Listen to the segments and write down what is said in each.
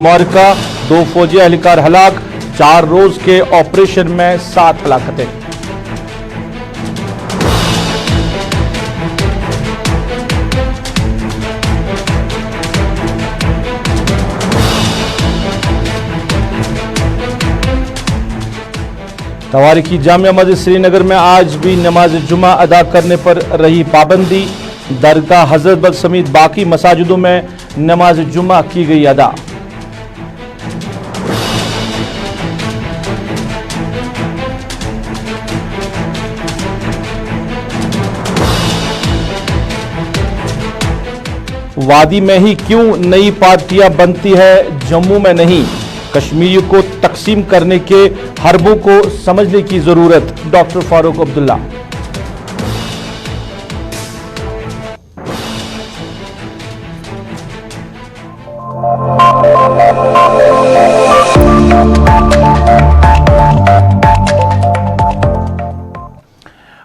मार्का 2 फौजी एहलकार हलाक, 4 रोज के ऑपरेशन में 7 हलाकतें। तवारीखी जामिया मस्जिद श्रीनगर में आज भी नमाज जुमा अदा करने पर रही पाबंदी। दरगाह हजरत बल समेत बाकी मसाजिदों में नमाज जुमा की गई अदा। वादी में ही क्यों नई पार्टियां बनती है, जम्मू में नहीं? कश्मीर को तकसीम करने के हरबों को समझने की जरूरत। डॉक्टर फारूक अब्दुल्ला।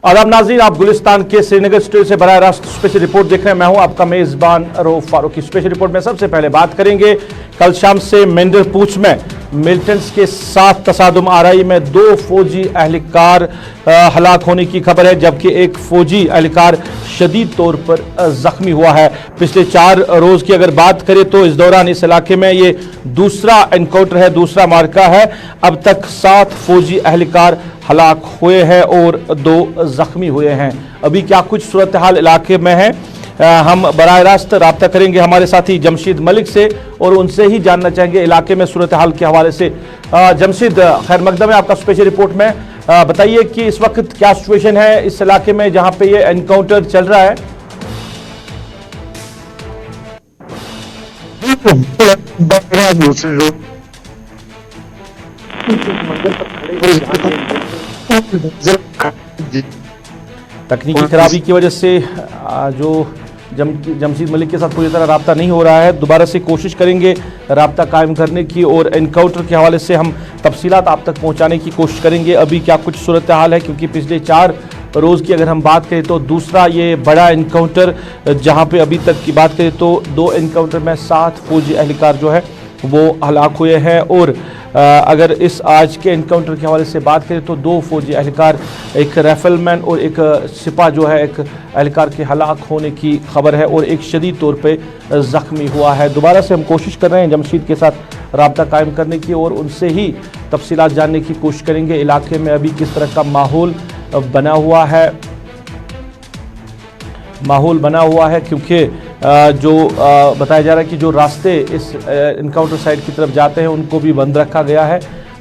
आदाब नाज़रीन, आप गुलिस्तान के श्रीनगर स्टूडियो से बराह रास्त स्पेशल रिपोर्ट देख रहे हैं। मैं हूं आपका मेजबान रऊफ फारूक। की स्पेशल रिपोर्ट में सबसे पहले बात करेंगे कल शाम से मेंढर पूंछ में मिलिटेंट्स के साथ तसादुम आराई में 2 फौजी एहलकार हलाक होने की खबर है, जबकि एक फौजी एहलकार शदीद तौर पर जख्मी हुआ है। पिछले 4 रोज की अगर बात करें तो इस दौरान इस इलाके में ये दूसरा एनकाउंटर है, दूसरा मार्का है। अब तक 7 फौजी एहलकार हलाक हुए हैं और 2 जख्मी हुए हैं। अभी क्या कुछ सूरत हाल इलाके में है, हम बराह रास्त राब्ता करेंगे हमारे साथी जमशीद मलिक से और उनसे ही जानना चाहेंगे इलाके में सूरत हाल के हवाले से। जमशीद, खैर मकदम है आपका स्पेशल रिपोर्ट में। बताइए कि इस वक्त क्या सिचुएशन है इस इलाके में जहां पे ये एनकाउंटर चल रहा है। तकनीकी खराबी की वजह से जो जमशीद मलिक के साथ पूरी तरह राब्ता नहीं हो रहा है। दोबारा से कोशिश करेंगे राब्ता कायम करने की और एनकाउंटर के हवाले से हम तफसीलात आप तक पहुंचाने की कोशिश करेंगे। अभी क्या कुछ सूरत हाल है, क्योंकि पिछले 4 रोज़ की अगर हम बात करें तो दूसरा ये बड़ा एनकाउंटर, जहां पे अभी तक की बात करें तो 2 एनकाउंटर में 7 फौजी एहलकार जो है वो हलाक हुए हैं। और अगर इस आज के एनकाउंटर के हवाले से बात करें तो 2 फौजी एहलकार, एक राइफलमैन और एक सिपा जो है एक एहलकार के हलाक होने की खबर है और एक शदीद तौर पे ज़ख्मी हुआ है। दोबारा से हम कोशिश कर रहे हैं जमशीद के साथ राब्ता कायम करने की और उनसे ही तफसीलात जानने की कोशिश करेंगे इलाके में अभी किस तरह का माहौल बना हुआ है, क्योंकि जो बताया जा रहा है कि जो रास्ते इस इनकाउंटर साइट की तरफ जाते हैं उनको भी बंद रखा गया है।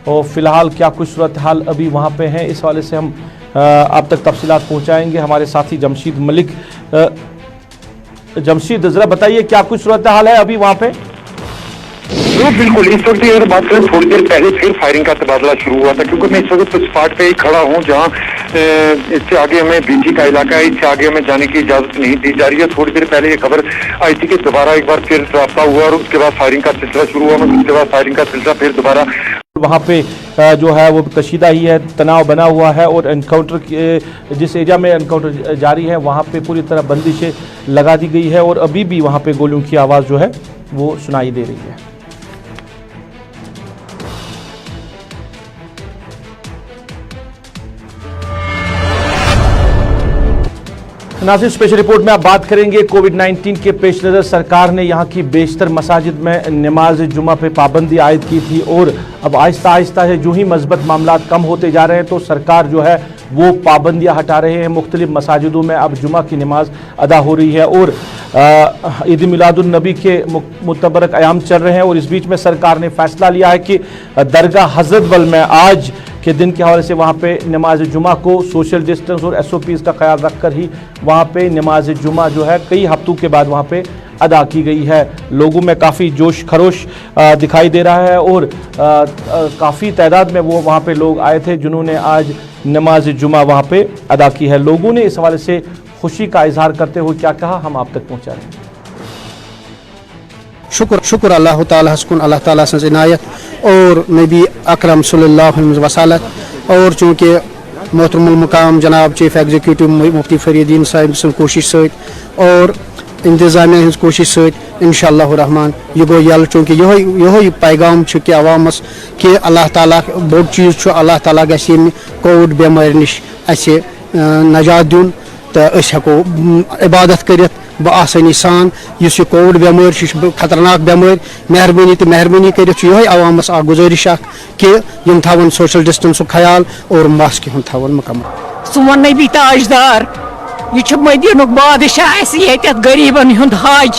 और फिलहाल क्या कुछ सूरत हाल अभी वहाँ पे हैं, इस वाले से हम आप तक तफसीलात पहुँचाएंगे हमारे साथी जमशीद मलिक। जमशीद, ज़रा बताइए क्या कुछ सूरत हाल है अभी वहाँ पे। बिल्कुल, इस वक्त अगर बात करें थोड़ी देर पहले फिर फायरिंग का तबादला शुरू हुआ था, क्योंकि मैं इस वक्त स्पॉट पे ही खड़ा हूँ जहाँ इससे आगे हमें बीजी का इलाका है, इससे आगे हमें जाने की इजाजत नहीं दी जा रही है। थोड़ी देर पहले ये खबर आई थी कि दोबारा एक बार फिर रास्ता हुआ और उसके बाद फायरिंग का सिलसिला शुरू हुआ, उसके बाद फायरिंग का सिलसिला फिर दोबारा वहाँ पे जो है वो कशीदा ही है, तनाव बना हुआ है और एनकाउंटर जिस एरिया में एनकाउंटर जारी है वहाँ पे पूरी तरह बंदिशें लगा दी गई है और अभी भी वहाँ पे गोलियों की आवाज़ जो है वो सुनाई दे रही है। नाज़रीन, स्पेशल रिपोर्ट में आप बात करेंगे कोविड-19 के पेश नज़र सरकार ने यहाँ की बेशतर मसाजिद में नमाज जुमा पे पाबंदी आयद की थी और अब आहिस्ता आहिस्ता है जो ही मस्बत मामलात कम होते जा रहे हैं तो सरकार जो है वो पाबंदियाँ हटा रहे हैं। मुख्तलिफ मसाजिदों में अब जुमा की नमाज अदा हो रही है और ईद मिलादुन्नबी के मुतबरक अयाम चल रहे हैं और इस बीच में सरकार ने फैसला लिया है कि दरगाह हजरत बल में आज के दिन के हवाले से वहाँ पे नमाज जुमा को सोशल डिस्टेंस और SOPs का ख्याल रखकर ही वहाँ पे नमाज जुमा जो है कई हफ्तों के बाद वहाँ पे अदा की गई है। लोगों में काफ़ी जोश खरोश दिखाई दे रहा है और काफ़ी तादाद में वो वहाँ पे लोग आए थे जिन्होंने आज नमाज जुमा वहाँ पे अदा की है। लोगों ने इस हवाले से खुशी का इजहार करते हुए क्या कहा, हम आप तक पहुँचा रहे हैं। शुक्र अल्लाह ताला हस्कुन अल्लाह ताला से इनायत और नबी अकरम सल्लल्लाहु अलैहि वसल्लम और चूँकि मोहतरमुल मुकाम जनाब चीफ एग्जीक्यूटिव मुफ्ती फरीदीन साहिब कोशिश और इंतजामिया हज कोशिश सत इंशाअल्लाह रहमान यह गो यल चूँकि यो पैगाम कि अवामस कि अल्लाह ताला बोड़ चीज़ अल्लाह ताला गि कोविड बेमार नश नजात दिन तो हेको इबादत कर बआसानी सान इस कोविड बेमार खतरनाक बेमार मेहरबानी कर अवामस गुजारिश कि यम थवन सोशल डिस्टेंस ख्याल और मास्क हूँ थवन मुकम्मल। सोन नबी ताजदार यह मदीन बादशाह ये गरीबन हुंद हज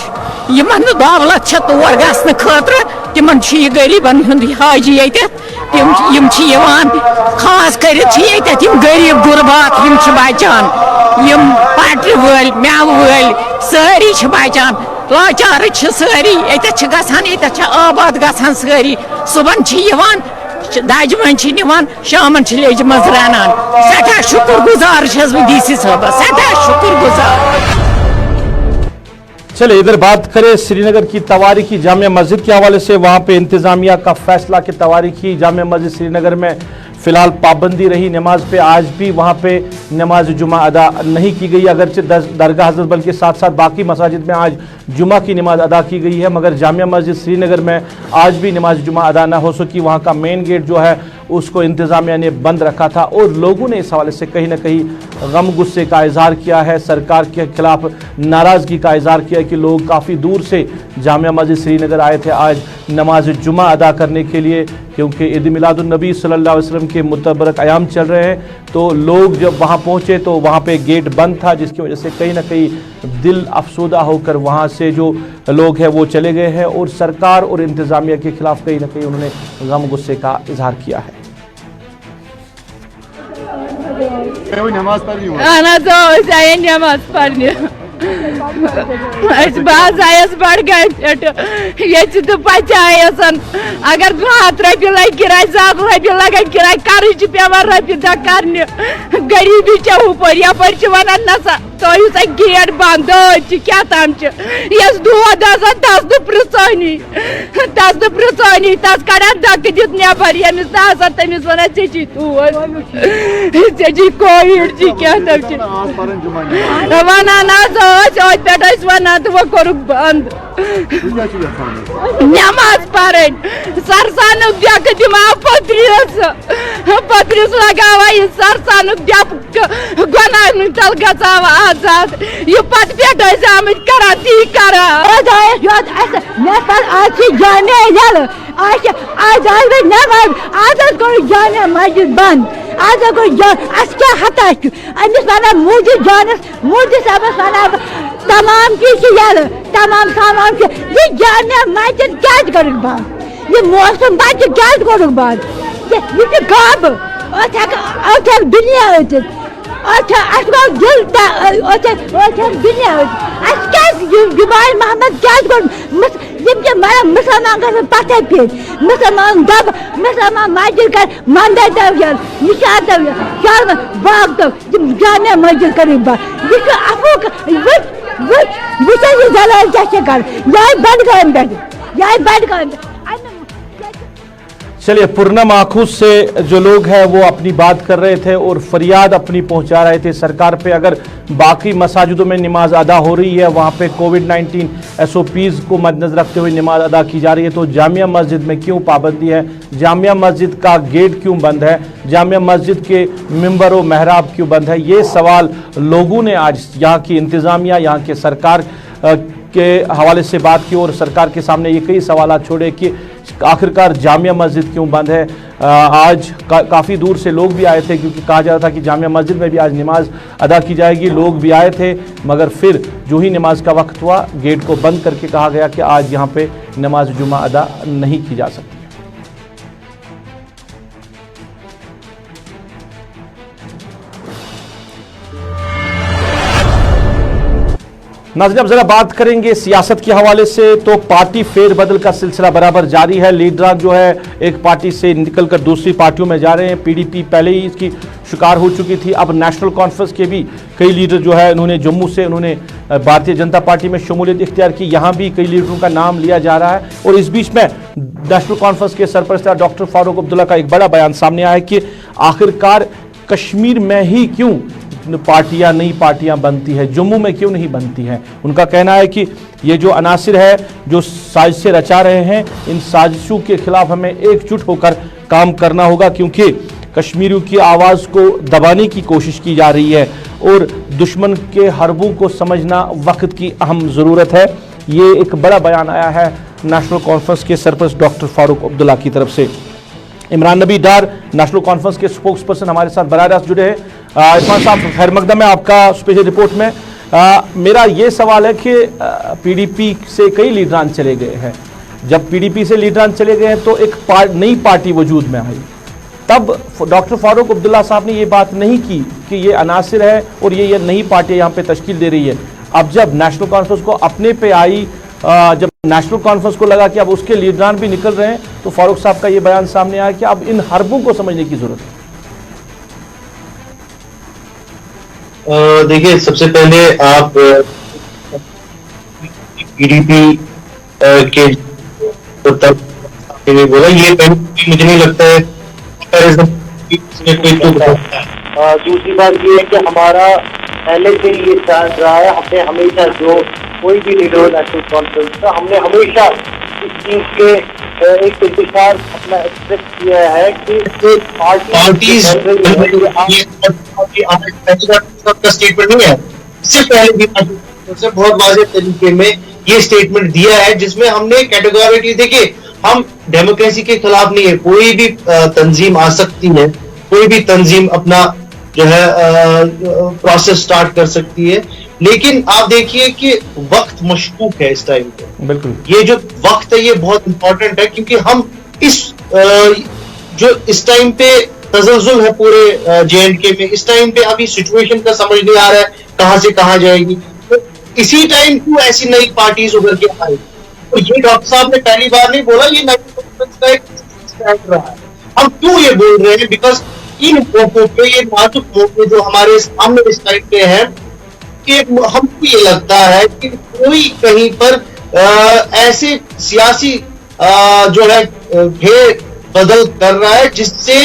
यमन दौलत तौर गसन खतर तिमन गरीबन हुंद हज ये तिम खास कर गरीब गुरबात बचान यम पटरी वल मेव वल सारी बचान लाचार सारी ये गसान आबाद गसान सारी सुबह दज मन शामन लेज मज रानान सठा शुक्र गुजार डीसी साहब सठा शुक्र गुजार। चलिए इधर बात करें श्रीनगर की तवारीखी जामिया मस्जिद के हवाले से। वहाँ पे इंतजामिया का फैसला कि तवारीखी जामिया मस्जिद श्रीनगर में फिलहाल पाबंदी रही नमाज पे। आज भी वहाँ पे नमाज जुमा अदा नहीं की गई, अगरचे दरगाह हज़रत बल के साथ साथ बाकी मसाजिद में आज जुमा की नमाज अदा की गई है, मगर जामिया मस्जिद श्रीनगर में आज भी नमाज जुमा अदा ना हो सकी। वहाँ का मेन गेट जो है उसको इंतज़ामिया ने बंद रखा था और लोगों ने इस हवाले से कहीं ना कहीं गम गुस्से का इजहार किया है, सरकार के खिलाफ नाराज़गी का इजहार किया है कि लोग काफ़ी दूर से जामिया मस्जिद श्रीनगर आए थे आज नमाज जुमा अदा करने के लिए, क्योंकि ईद मिलादुन नबी सल्लल्लाहु अलैहि वसल्लम के मुतबरक अयाम चल रहे हैं। तो लोग जब वहाँ पहुँचे तो वहाँ पे गेट बंद था, जिसकी वजह से कहीं ना कहीं दिल अफसोदा होकर वहाँ से जो लोग हैं वो चले गए हैं और सरकार और इंतज़ामिया के खिलाफ कहीं ना कहीं उन्होंने गम गुस्से का इजहार किया है। नमाज पढ़नी बस बड़ ये तो पचायस अगर 100 रपी लग किराए 7 रपी लगन किराए कर्ज पेवान रपी दह कर गरीबी हुपर यपर वन नसा तो गेट बंद क्या तम यस दौद तस नु पृचानी तस कड़ा धक् दित नबर यमिस ना तमिस वन चे तोर चे कोविड क्या वन पे वन तो वो कोरुक बंद नमाज पढ़न सरसान देख दिमा पत्रिस लगावा सरसान देख गुनाह तल गचावा आजाद ये पत पे आम करा ती करा आज जाने आज नमाज आज जाने मस्जिद बंद आज क्या हता अमिस वन मोदी जानस मोदी साहब वन तमाम चीज तमाम सामान ये जामिया मस्जिद क्या कर बंद ये मौसम बच क्या कर बंद ये गब दुनिया दिल दुनिया जुबान मोहम्मद क्या मरा मुसलमान कर पत्थर पे मुसलमान दब मुसलमान मस्जिद कर मंदिर दवियल निशान दवियल शाल बाग दव जामिया मस्जिद कर ये अफू ये दलाल क्या कर यह बंद कर चलिए पूर्णम आँखों से जो लोग हैं वो अपनी बात कर रहे थे और फरियाद अपनी पहुंचा रहे थे सरकार पे। अगर बाकी मसाजिदों में नमाज अदा हो रही है, वहाँ पे कोविड-19 SOPs को मद्देनजर रखते हुए नमाज अदा की जा रही है, तो जामिया मस्जिद में क्यों पाबंदी है? जामिया मस्जिद का गेट क्यों बंद है? जामिया मस्जिद के मिंबर व महराब क्यों बंद है? ये सवाल लोगों ने आज यहाँ की इंतज़ामिया, यहाँ के सरकार के हवाले से बात की और सरकार के सामने ये कई सवाल छोड़े कि आखिरकार जामिया मस्जिद क्यों बंद है। आज काफ़ी दूर से लोग भी आए थे, क्योंकि कहा जा रहा था कि जामिया मस्जिद में भी आज नमाज अदा की जाएगी। लोग भी आए थे, मगर फिर जो ही नमाज का वक्त हुआ गेट को बंद करके कहा गया कि आज यहाँ पे नमाज जुमा अदा नहीं की जा सकती। नाज़रीन, अब जरा बात करेंगे सियासत के हवाले से, तो पार्टी फेरबदल का सिलसिला बराबर जारी है। लीडरान जो है एक पार्टी से निकलकर दूसरी पार्टियों में जा रहे हैं। PDP पहले ही इसकी शिकार हो चुकी थी। अब नेशनल कॉन्फ्रेंस के भी कई लीडर जो है उन्होंने जम्मू से उन्होंने भारतीय जनता पार्टी में शमूलियत इख्तियार की। यहाँ भी कई लीडरों का नाम लिया जा रहा है और इस बीच में नेशनल कॉन्फ्रेंस के सरपरस्तार डॉक्टर फारूक अब्दुल्ला का एक बड़ा बयान सामने आया है कि आखिरकार कश्मीर में ही क्यों पार्टियां नई पार्टियां बनती है, जम्मू में क्यों नहीं बनती हैं? उनका कहना है कि ये जो अनासिर है जो साजिशें रचा रहे हैं, इन साजिशों के खिलाफ हमें एकजुट होकर काम करना होगा, क्योंकि कश्मीरियों की आवाज़ को दबाने की कोशिश की जा रही है और दुश्मन के हरबों को समझना वक्त की अहम ज़रूरत है। ये एक बड़ा बयान आया है नेशनल कॉन्फ्रेंस के सरपरस्त डॉक्टर फारूक अब्दुल्ला की तरफ से। इमरान नबी डार नेशनल कॉन्फ्रेंस के स्पोक्स पर्सन हमारे साथ बराह रास्त जुड़े हैं। इरफान साहब, खैर मकदम है आपका स्पेशल रिपोर्ट में। मेरा ये सवाल है कि पीडीपी से कई लीडरान चले गए हैं। जब पीडीपी से लीडरान चले गए हैं तो एक नई पार्टी वजूद में आई, तब डॉक्टर फारूक अब्दुल्ला साहब ने ये बात नहीं की कि ये अनासिर है और ये नई पार्टी यहाँ पे तश्कील दे रही है। अब जब नेशनल कॉन्फ्रेंस को अपने पे आई, जब नेशनल कॉन्फ्रेंस को लगा कि अब उसके लीडरान भी निकल रहे हैं, तो फारूक साहब का ये बयान सामने आया कि अब इन हरबों को समझने की जरूरत है। देखिए, सबसे पहले आप पीडीपी के बोला, ये मुझे नहीं लगता है दूसरी बात ये है कि हमारा पहले से ये चल रहा है, हमने हमेशा जो कोई भी लीडर हो नेशनल कॉन्फ्रेंस का, हमने हमेशा इस चीज के एक इंतजार अपना एक्सप्रेस किया है कि स्टेटमेंट नहीं है, इससे पहले भी बहुत वाज़ेह तरीके में ये स्टेटमेंट दिया है, जिसमें हमने कैटेगोरिकली, देखिए हम डेमोक्रेसी के खिलाफ नहीं है, कोई भी तंजीम आ सकती है, कोई भी तंजीम अपना जो है प्रोसेस स्टार्ट कर सकती है, लेकिन आप देखिए कि वक्त मशकूक है इस टाइम पे। बिल्कुल, ये जो वक्त है ये बहुत इंपॉर्टेंट है, क्योंकि हम जो इस टाइम पे तसल्जुल है पूरे J&K में, इस टाइम पे अभी सिचुएशन का समझ नहीं आ रहा है कहां से कहां जाएगी, तो इसी टाइम क्यों ऐसी नई पार्टीज उभर के आई? तो ये डॉक्टर साहब ने पहली बार नहीं बोला, ये नेशनल कॉन्फ्रेंस का एक स्टैंड रहा है। हम क्यों ये बोल रहे हैं? बिकॉज इन मौकों पे, ये नाजुक मौके जो हमारे सामने इस टाइम पे है, कि हमको ये लगता है कि कोई कहीं पर ऐसे सियासी जो है भेद बदल कर रहा है, जिससे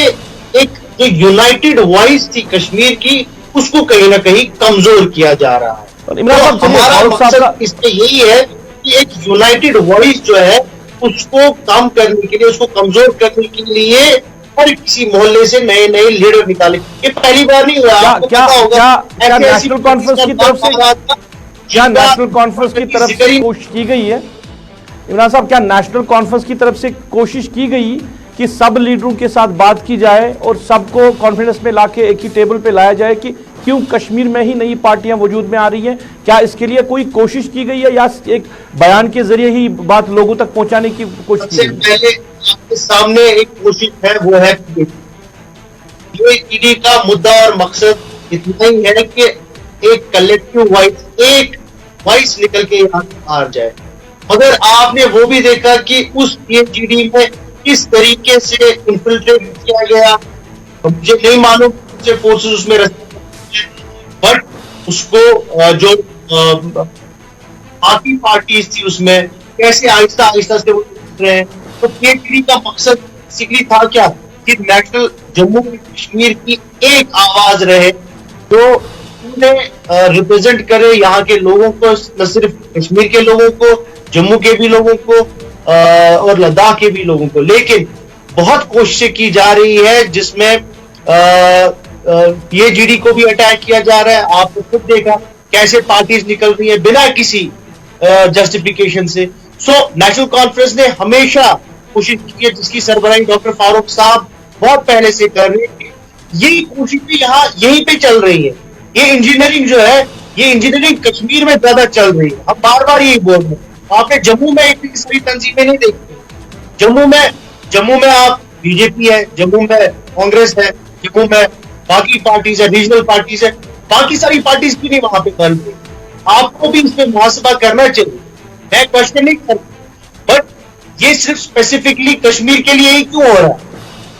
एक जो यूनाइटेड वॉइस थी कश्मीर की, उसको कहीं ना कहीं कमजोर किया जा रहा है। तो हमारा मकसद इसमें यही है कि एक यूनाइटेड वॉइस जो है उसको कम करने के लिए, उसको कमजोर करने के लिए हर किसी मोहल्ले से नए नए लीडर निकाले। ये पहली बार नहीं हुआ, आपको पता होगा। क्या नेशनल कॉन्फ्रेंस की तरफ से, क्या नेशनल कॉन्फ्रेंस की तरफ से कोशिश की गई है? इमरान साहब, क्या नेशनल कॉन्फ्रेंस की तरफ से कोशिश की गई कि सब लीडरों के साथ बात की जाए और सबको कॉन्फिडेंस में लाके एक ही टेबल पे लाया जाए कि क्यों कश्मीर में ही नई पार्टियां वजूद में आ रही हैं? क्या इसके लिए कोई कोशिश की गई है या एक बयान के जरिए ही बात लोगों तक पहुंचाने की कोशिश की गई? पहले आपके सामने एक कोशिश है, वो है ईडी का मुद्दा और मकसद इतना ही है कि एक कलेक्टिव वॉइस, एक वॉइस निकल के यहाँ आ जाए। मगर आपने वो भी देखा कि उस पीएचडी में किस तरीके से इन्फिल्ट्रेट किया गया, मुझे नहीं मालूम फोर्सेस उसमें, बट उसको जो बाकी पार्टीज थी उसमें कैसे आहिस्ता आहिस्ता से वो रहे हैं। तो पीएचडी का मकसद बेसिकली था क्या, कि नेशनल जम्मू कश्मीर की एक आवाज रहे जो उन्हें रिप्रेजेंट करे यहाँ के लोगों को, न सिर्फ कश्मीर के लोगों को, जम्मू के भी लोगों को और लद्दाख के भी लोगों को। लेकिन बहुत कोशिशें की जा रही है जिसमें पीएचडी को भी अटैक किया जा रहा है। आपने खुद देखा कैसे पार्टीज निकल रही है बिना किसी जस्टिफिकेशन से। सो नेशनल कॉन्फ्रेंस ने हमेशा कोशिश की है, जिसकी सरबराही डॉक्टर फारूक साहब बहुत पहले से कर रहे हैं। यही कोशिशें यहाँ यहीं पे चल रही है। ये इंजीनियरिंग जो है, ये इंजीनियरिंग कश्मीर में ज्यादा चल रही है। हम बार बार यही बोल रहे हैं। आपने जम्मू में इतनी सारी तंजीमें नहीं देखी। जम्मू में आप बीजेपी है, जम्मू में कांग्रेस है, जम्मू में बाकी पार्टीज है, रीजनल पार्टीज है, बाकी सारी पार्टीज की नहीं वहां पे कर रही। आपको भी इसमें मुहासबा करना चाहिए, मैं क्वेश्चन नहीं कर, बट ये सिर्फ स्पेसिफिकली कश्मीर के लिए ही क्यों हो रहा है?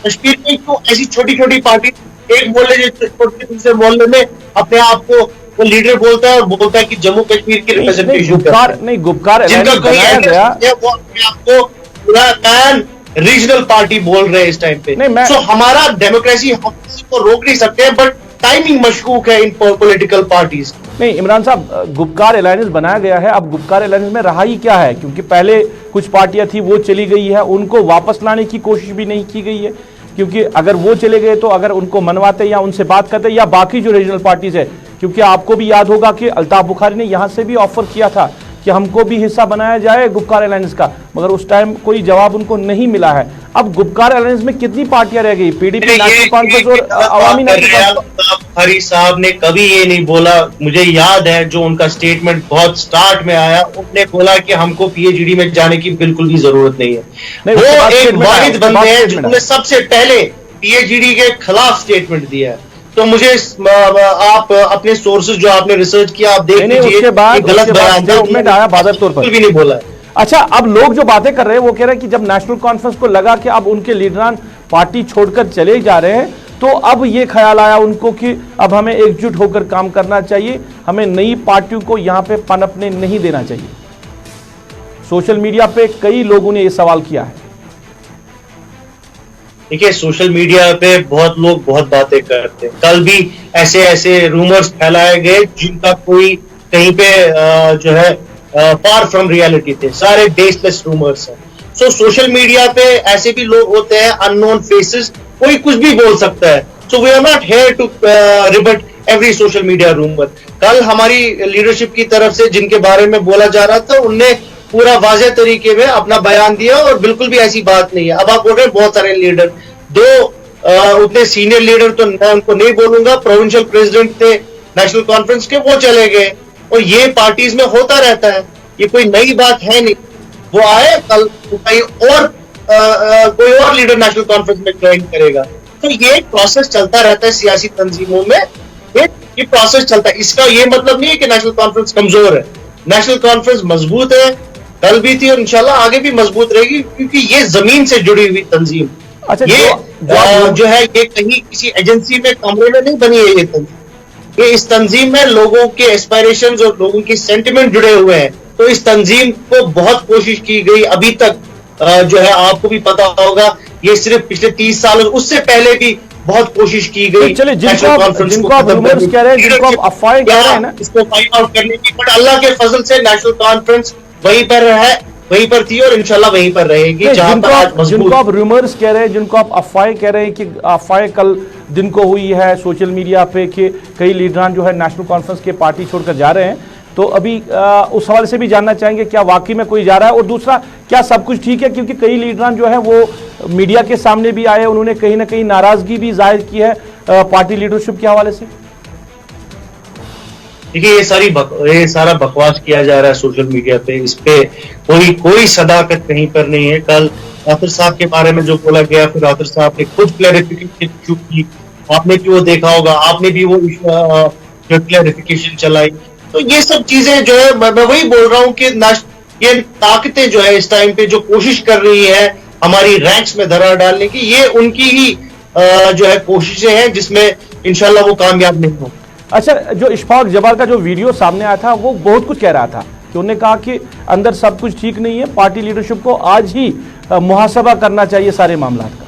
कश्मीर में क्यों ऐसी छोटी छोटी पार्टी, एक मोहल्ले दूसरे मोहल्ले में अपने आप को वो लीडर बोलता है और बोलता है कि जम्मू कश्मीर की रिप्रेजेंटेशन गुपकार जिनका कोई वो अपने आप को पूरा पैन रीजनल पार्टी बोल रहे हैं इस टाइम पे। सो हमारा डेमोक्रेसी हम किसी को रोक नहीं सकते हैं, बट टाइमिंग मशकूक है इन पॉलिटिकल पार्टीज। नहीं इमरान साहब, गुपकार अलायंस बनाया गया है, अब गुपकार अलायंस में रहा ही क्या है, क्योंकि पहले कुछ पार्टियां थी वो चली गई है, उनको वापस लाने की कोशिश भी नहीं की गई है, क्योंकि अगर वो चले गए तो अगर उनको मनवाते या उनसे बात करते या बाकी जो रीजनल पार्टीज है, क्योंकि आपको भी याद होगा कि अल्ताफ बुखारी ने यहां से भी ऑफर किया था कि हमको भी हिस्सा बनाया जाए गुपकार अलायंस का, मगर उस टाइम कोई जवाब उनको नहीं मिला है। अब गुपकार अलायंस में कितनी पार्टियां रह गई? पीडीपी, नेशनल कॉन्फ्रेंस और अवामी नेशनल कॉन्फ्रेंस। बुखारी साहब ने कभी ये नहीं बोला, मुझे याद है जो उनका स्टेटमेंट बहुत स्टार्ट में आया, उन्होंने बोला कि हमको पीएचडी में जाने की बिल्कुल भी जरूरत नहीं है। वो एक वाहिद बंदे हैं जिन्होंने सबसे पहले पीएचडी के खिलाफ स्टेटमेंट दिया है। तो मुझे आप अपने सोर्सेज जो आपने रिसर्च किया आप देख लीजिए, गलत बयान आया बादर तौर पर भी नहीं बोला है। अच्छा, अब लोग जो बातें कर रहे हैं वो कह रहे हैं कि जब नेशनल कॉन्फ्रेंस को लगा कि अब उनके लीडरान पार्टी छोड़कर चले जा रहे हैं, तो अब ये ख्याल आया उनको कि अब हमें एकजुट होकर काम करना चाहिए, हमें नई पार्टियों को यहां पे पनपने नहीं देना चाहिए। सोशल मीडिया पे कई लोगों ने ये सवाल किया है। देखिए, सोशल मीडिया पे बहुत लोग बहुत बातें करते हैं। कल भी ऐसे ऐसे रूमर्स फैलाए गए जिनका कोई कहीं पे जो है फार फ्रॉम रियलिटी थे, सारे बेसलेस रूमर्स हैं। सो सोशल मीडिया पे ऐसे भी लोग होते हैं, अननोन फेसेस, कोई कुछ भी बोल सकता है। So we are not here to rebut every social media rumour. कल हमारी लीडरशिप की तरफ से जिनके बारे में बोला जा रहा था, उनने पूरा वाज़ेह तरीके में अपना बयान दिया और बिल्कुल भी ऐसी बात नहीं है। अब आप बोल रहे हैं बहुत सारे लीडर, दो उतने सीनियर लीडर तो मैं उनको नहीं बोलूंगा, प्रोविंशियल प्रेसिडेंट थे नेशनल कॉन्फ्रेंस के, वो चले गए और ये पार्टीज में होता रहता है, ये कोई नई बात है नहीं। वो आए, कल कोई और लीडर नेशनल कॉन्फ्रेंस में ज्वाइन करेगा। तो ये प्रोसेस चलता रहता है सियासी तंजीमों में, ये प्रोसेस चलता है। इसका ये मतलब नहीं है कि नेशनल कॉन्फ्रेंस कमजोर है, नेशनल कॉन्फ्रेंस मजबूत है, कल भी थी और इंशाल्लाह आगे भी मजबूत रहेगी, क्योंकि ये जमीन से जुड़ी हुई तंजीम। अच्छा, ये जो है ये कहीं किसी एजेंसी में कमरे में नहीं बनी है ये तंजीम। ये इस तंजीम में लोगों के एस्पायरेशंस और लोगों की सेंटिमेंट जुड़े हुए हैं। तो इस तंजीम को बहुत कोशिश की गई अभी तक, जो है आपको भी पता होगा, ये सिर्फ पिछले 30 साल, उससे पहले भी बहुत कोशिश की गई। चलिए, जिनको आप रूमर्स कह रहे हैं, जिनको आप अफवाहें कह रहे हैं ना, इसको फाइंड आउट करने की, बट अल्लाह के फजल से नेशनल कॉन्फ्रेंस वहीं पर है, वहीं पर थी और इंशाल्लाह वहीं पर रहेगी। जिनको आप रूमर्स कह रहे हैं, जिनको आप अफवाहें कह रहे हैं कि अफवाहें कल दिन को हुई है सोशल मीडिया पे कि कई लीडरान जो है नेशनल कॉन्फ्रेंस के पार्टी छोड़कर जा रहे हैं, तो अभी उस हवाले से भी जानना चाहेंगे क्या वाकई में कोई जा रहा है, और दूसरा क्या सब कुछ ठीक है? क्योंकि कई लीडरान जो है वो मीडिया के सामने भी आए, उन्होंने कहीं ना कहीं नाराजगी भी जाहिर की है पार्टी लीडरशिप के हवाले से। देखिए, ये सारा बकवास किया जा रहा है सोशल मीडिया पे, इस पे कोई सदाकत कहीं पर नहीं है। कल आतिफ साहब के बारे में जो बोला गया, फिर आतिफ साहब ने खुद क्लैरिफिकेशन की, आपने भी वो देखा होगा, आपने भी वो जो क्लैरिफिकेशन चलाई। तो ये सब चीजें जो है, मैं वही बोल रहा हूँ कि ये ताकतें जो है इस टाइम पे जो कोशिश कर रही है हमारी रैंक्स में दरार डालने की, ये उनकी ही जो है कोशिशें हैं, जिसमें इंशाल्लाह वो कामयाब नहीं हो। अच्छा, जो इशफाक जबार का जो वीडियो सामने आया था वो बहुत कुछ कह रहा था कि उन्होंने कहा कि अंदर सब कुछ ठीक नहीं है, पार्टी लीडरशिप को आज ही मुहासबा करना चाहिए सारे मामलात का।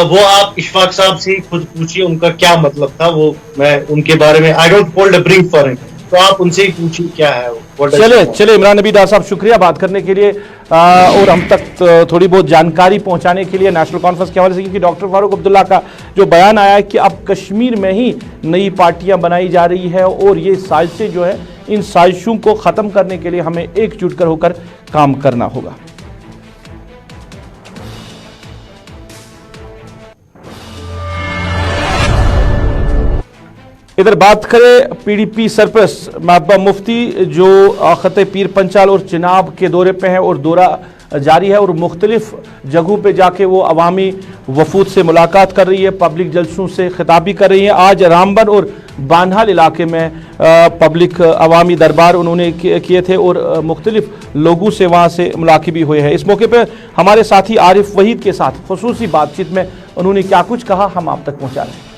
वो आप इशफाक साहब से ही खुद पूछिए उनका क्या मतलब था। वो मैं उनके बारे में I don't hold a brief for him, तो आप उनसे ही पूछिए क्या है वो। चले इमरान नबी दार साहब, शुक्रिया बात करने के लिए और हम तक थोड़ी बहुत जानकारी पहुंचाने के लिए नेशनल कॉन्फ्रेंस के हवाले से, क्योंकि डॉक्टर फारूक अब्दुल्ला का जो बयान आया है कि अब कश्मीर में ही नई पार्टियां बनाई जा रही है और ये साजिशें जो है, इन साजिशों को ख़त्म करने के लिए हमें एकजुट कर होकर काम करना होगा। इधर बात करें पीडीपी सरपरस्त महबूबा मुफ्ती जो खते पीर पंचाल और चिनाब के दौरे पे हैं और दौरा जारी है और मुख्तलिफ जगहों पे जाके वो अवामी वफूद से मुलाकात कर रही है, पब्लिक जलसों से खिताब भी कर रही है। आज रामबन और बानहाल इलाके में पब्लिक अवामी दरबार उन्होंने किए थे और मुख्तलिफ लोगों से वहाँ से मुलाकात भी हुए हैं। इस मौके पर हमारे साथी आरिफ वहीद के साथ खुसूसी बातचीत में उन्होंने क्या कुछ कहा, हम आप तक पहुँचा रहे हैं।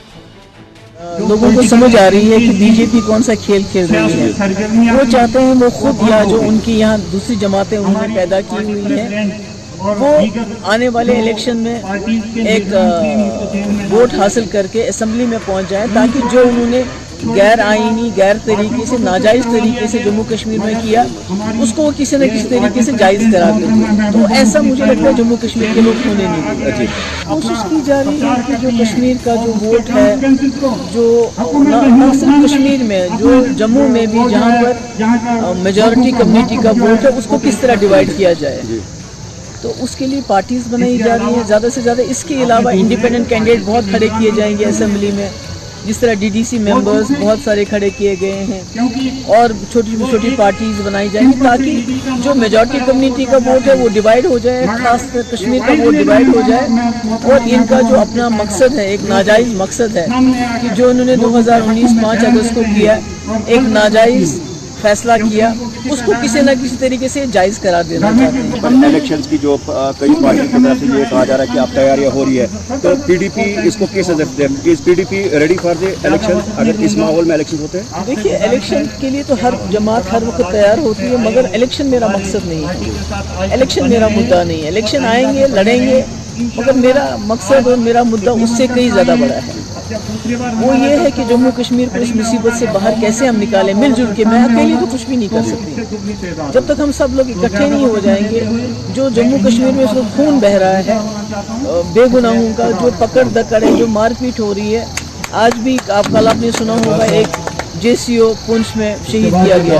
लोगों को समझ आ रही है कि बीजेपी कौन सा खेल खेल रही है। वो चाहते हैं वो खुद या जो उनकी यहाँ दूसरी जमातें उन्होंने पैदा की हुई हैं وہ آنے والے الیکشن میں ایک ووٹ حاصل کر کے اسمبلی میں پہنچ جائیں تاکہ جو انہوں نے غیر آئینی غیر طریقے سے ناجائز طریقے سے جموں کشمیر میں کیا اس کو کسی نہ کسی طریقے سے جائز کرا دیں. تو ایسا مجھے لگتا ہے جموں کشمیر کے لوگ ہونے نہیں دیتے. کوشش کی جا رہی ہے کہ جو کشمیر کا جو ووٹ ہے جو نہ صرف کشمیر میں جو جموں میں بھی جہاں پر میجورٹی کمیونٹی کا ووٹ ہے اس کو کس طرح ڈیوائڈ کیا جائے. تو اس کے لیے پارٹیز بنائی جا رہی ہیں زیادہ سے زیادہ. اس کے علاوہ انڈیپینڈنٹ کینڈیڈیٹ بہت کھڑے کیے جائیں گے اسمبلی میں, جس طرح ڈی ڈی سی ممبرز بہت سارے کھڑے کیے گئے ہیں, اور چھوٹی چھوٹی پارٹیز بنائی جائیں گی تاکہ جو میجورٹی کمیونٹی کا ووٹ ہے وہ ڈیوائڈ ہو جائے, خاص کر کشمیر کا ووٹ ڈیوائڈ ہو جائے. اور ان کا جو اپنا مقصد ہے, ایک ناجائز مقصد ہے کہ جو انہوں نے 2019 5 اگست کو کیا, ایک ناجائز فیصلہ کیا, اس کو کسی نہ کسی طریقے سے جائز قرار دینا چاہتے ہیں. الیکشنز کی جو کئی پارٹیوں کی طرف سے یہ کہا جا رہا ہے کہ اب تیاریاں ہو رہی ہے, تو پی ڈی پی اس کو کیسے دیکھتے ہیں؟ Is P D P ready for the election اگر اس ماحول میں الیکشن ہوتے ہیں؟ دیکھیے الیکشن کے لیے تو ہر جماعت ہر وقت تیار ہوتی ہے, مگر الیکشن میرا مقصد نہیں ہے, الیکشن میرا مدعا نہیں ہے. الیکشن آئیں گے لڑیں گے, مگر میرا مقصد اور میرا مدعا اس سے کئی زیادہ بڑا ہے. وہ یہ ہے کہ جموں کشمیر کو اس مصیبت سے باہر کیسے ہم نکالیں مل جل کے. میں اکیلی تو کچھ بھی نہیں کر سکتی. جب تک ہم سب لوگ اکٹھے نہیں ہو جائیں گے, جو جموں کشمیر میں اس وقت خون بہ رہا ہے بے گناہوں کا, جو پکڑ دکڑ ہے, جو مار پیٹ ہو رہی ہے. آج بھی کل آپ نے سنا ہوگا ایک جے سی او پونچھ میں شہید کیا گیا.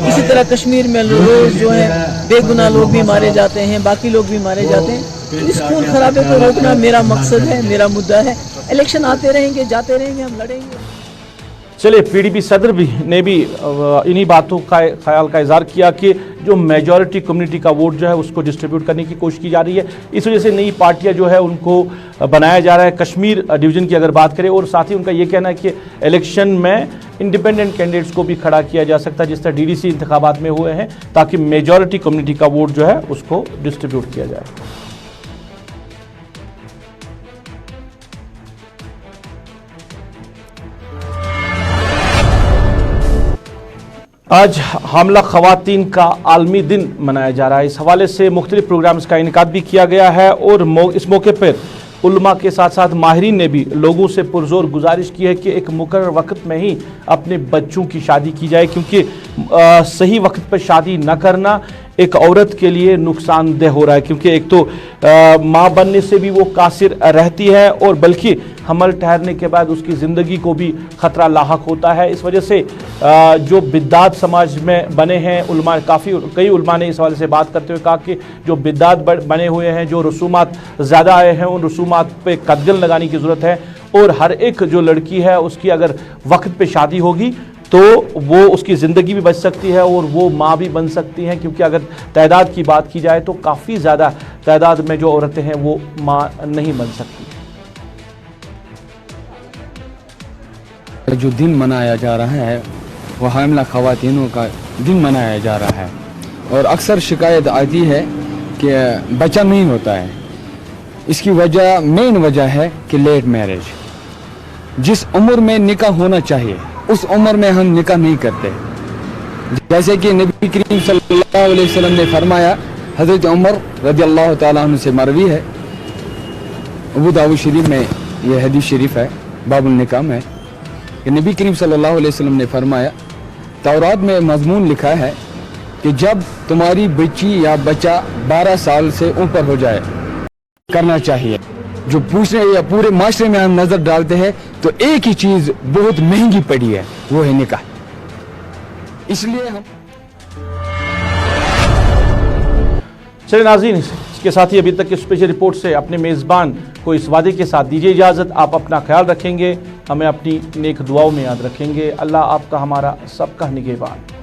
اسی طرح کشمیر میں روز جو ہے بے گناہ لوگ بھی مارے جاتے ہیں, باقی لوگ بھی مارے جاتے ہیں. اس خون خرابے کو روکنا میرا مقصد ہے, میرا مدعا ہے. الیکشن آتے رہیں گے, جاتے رہیں گے, ہم لڑیں گے. چلیے, پی ڈی پی صدر نے بھی انہی باتوں کا خیال کا اظہار کیا کہ جو میجورٹی کمیونٹی کا ووٹ جو ہے اس کو ڈسٹریبیوٹ کرنے کی کوشش کی جا رہی ہے. اس وجہ سے نئی پارٹیاں جو ہے ان کو بنایا جا رہا ہے کشمیر ڈویژن کی اگر بات کریں. اور ساتھ ہی ان کا یہ کہنا ہے کہ الیکشن میں انڈیپینڈنٹ کینڈیڈیٹس کو بھی کھڑا کیا جا سکتا ہے جس طرح ڈی ڈی سی انتخابات میں ہوئے ہیں, تاکہ میجورٹی کمیونٹی کا ووٹ جو ہے اس کو ڈسٹریبیوٹ کیا جائے. آج حاملہ خواتین کا عالمی دن منایا جا رہا ہے. اس حوالے سے مختلف پروگرامز کا انعقاد بھی کیا گیا ہے, اور اس موقع پر علماء کے ساتھ ساتھ ماہرین نے بھی لوگوں سے پرزور گزارش کی ہے کہ ایک مقرر وقت میں ہی اپنے بچوں کی شادی کی جائے, کیونکہ صحیح وقت پر شادی نہ کرنا ایک عورت کے لیے نقصان دہ ہو رہا ہے. کیونکہ ایک تو ماں بننے سے بھی وہ قاصر رہتی ہے, اور بلکہ حمل ٹھہرنے کے بعد اس کی زندگی کو بھی خطرہ لاحق ہوتا ہے. اس وجہ سے جو بدعات سماج میں بنے ہیں, کئی علماء نے اس حوالے سے بات کرتے ہوئے کہا کہ جو بدعات بنے ہوئے ہیں, جو رسومات زیادہ آئے ہیں, ان رسومات پہ قدغن لگانے کی ضرورت ہے. اور ہر ایک جو لڑکی ہے اس کی اگر وقت پہ شادی ہوگی تو وہ اس کی زندگی بھی بچ سکتی ہے اور وہ ماں بھی بن سکتی ہیں. کیونکہ اگر تعداد کی بات کی جائے تو کافی زیادہ تعداد میں جو عورتیں ہیں وہ ماں نہیں بن سکتی. جو دن منایا جا رہا ہے وہ حاملہ خواتینوں کا دن منایا جا رہا ہے, اور اکثر شکایت آتی ہے کہ بچہ نہیں ہوتا ہے. اس کی مین وجہ ہے کہ لیٹ میرج. جس عمر میں نکاح ہونا چاہیے اس عمر میں ہم نکاح نہیں کرتے. جیسے کہ نبی کریم صلی اللہ علیہ وسلم نے فرمایا, حضرت عمر رضی اللہ تعالیٰ عنہ سے مروی ہے, ابو داؤد شریف میں یہ حدیث شریف ہے, باب النکاح میں, کہ نبی کریم صلی اللہ علیہ وسلم نے فرمایا, تورات میں مضمون لکھا ہے کہ جب تمہاری بچی یا بچہ 12 سال سے اوپر ہو جائے کرنا چاہیے. جو پوچھنے یا پورے معاشرے میں ہم نظر ڈالتے ہیں تو ایک ہی چیز بہت مہنگی پڑی ہے, وہ ہے نکاح. اس لیے ہم چلے ناظرین, اس کے ساتھ ہی ابھی تک کی اسپیشل رپورٹ سے اپنے میزبان کو اس وعدے کے ساتھ دیجیے اجازت, آپ اپنا خیال رکھیں گے, ہمیں اپنی نیک دعاؤں میں یاد رکھیں گے. اللہ آپ کا ہمارا سب کا نگہبان.